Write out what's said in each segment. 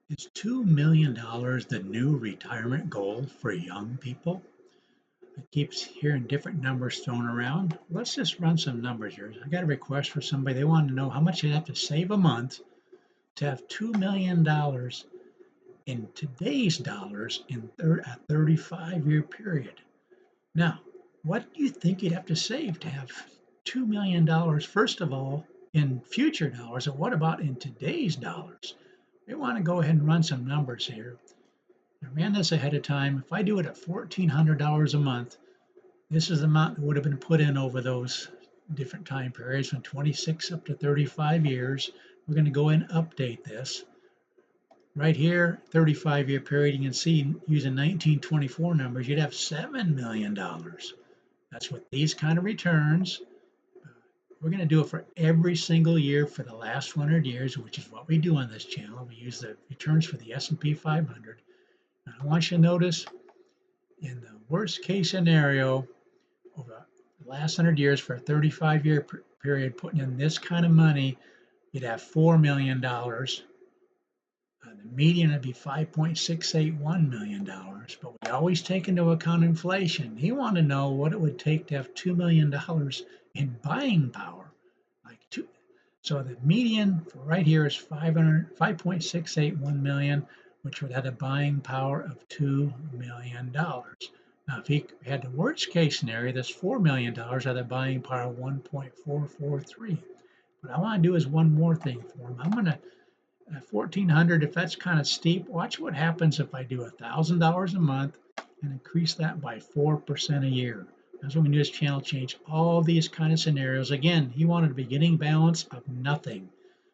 Is $2 million the new retirement goal for young people? I keep hearing different numbers thrown around. Let's just run some numbers here. I got a request for somebody. They want to know how much you have to save a month to have $2 million in today's dollars in a 35-year period. Now, what do you think you'd have to save to have $2 million, first of all, in future dollars, and what about in today's dollars? We want to go ahead and run some numbers here. I ran this ahead of time. If I do it at $1,400 a month, this is the amount that would have been put in over those different time periods from 26 up to 35 years. We're going to go and update this. Right here, 35-year period, you can see using 1924 numbers, you'd have $7 million. That's what these kind of returns. We're going to do it for every single year for the last 100 years, which is what we do on this channel. We use the returns for the S&P 500. Now, I want you to notice in the worst case scenario, over the last 100 years for a 35-year period, putting in this kind of money, you'd have $4 million. The median would be $5.681 million, but we always take into account inflation. He wanted to know what it would take to have $2 million in buying power. So the median for right here is 5.681 million, which would have a buying power of $2 million. Now, if he had the worst case scenario, this $4 million at a buying power of 1.443. What I want to do is one more thing for him. I'm going to 1,400, if that's kind of steep, watch what happens if I do $1,000 a month and increase that by 4% a year. That's what we do this channel, change all these kind of scenarios. Again, he wanted a beginning balance of nothing.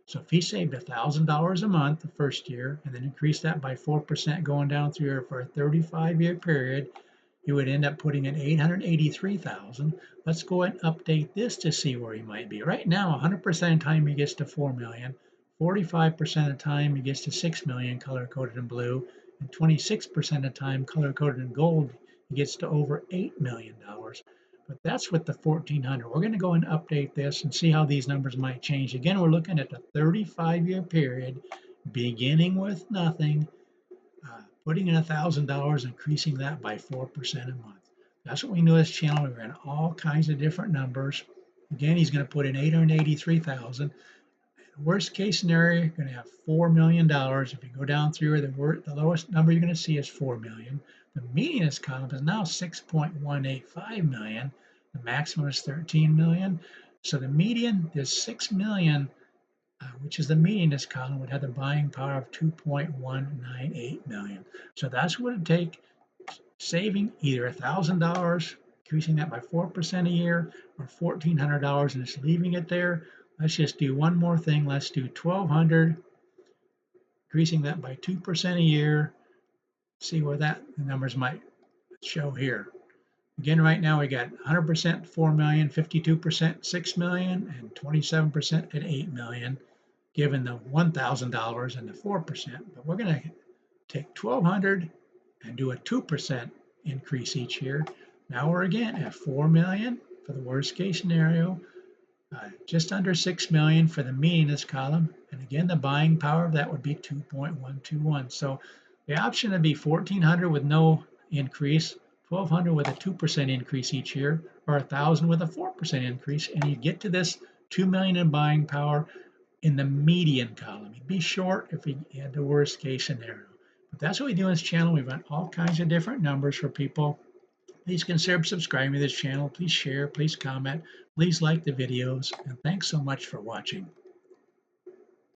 So if he saved $1,000 a month the first year and then increased that by 4% going down through here for a 35-year period, he would end up putting in 883,000. Let's go ahead and update this to see where he might be. Right now, 100% of the time he gets to 4 million. 45% of the time he gets to 6 million color coded in blue, and 26% of the time color coded in gold he gets to over $8 million. But that's with the 1400. We're going to go and update this and see how these numbers might change. Again, we're looking at the 35-year period, beginning with nothing, putting in $1,000, increasing that by 4% a month. That's what we do this channel. We ran all kinds of different numbers. Again, he's going to put in 883,000. Worst case scenario, you're going to have $4 million. If you go down through, the lowest number you're going to see is 4 million. The median column is now 6.185 million. The maximum is 13 million. So the median is 6 million, which is the median column, would have the buying power of 2.198 million. So that's what it would take, saving either $1,000, increasing that by 4% a year, or $1,400 and just leaving it there. Let's just do one more thing. Let's do 1,200, increasing that by 2% a year. See where the numbers might show here. Again, right now we got 100% 4 million, 52% 6 million, and 27% at 8 million, given the $1,000 and the 4%. But we're going to take 1,200 and do a 2% increase each year. Now we're again at 4 million for the worst case scenario. Just under 6 million for the median column. And again, the buying power of that would be 2.121. So the option would be 1,400 with no increase, 1,200 with a 2% increase each year, or 1,000 with a 4% increase. And you get to this 2 million in buying power in the median column. You'd be short if you had the worst case scenario. But that's what we do on this channel. We run all kinds of different numbers for people. Please consider subscribing to this channel. Please share, please comment, please like the videos, and thanks so much for watching.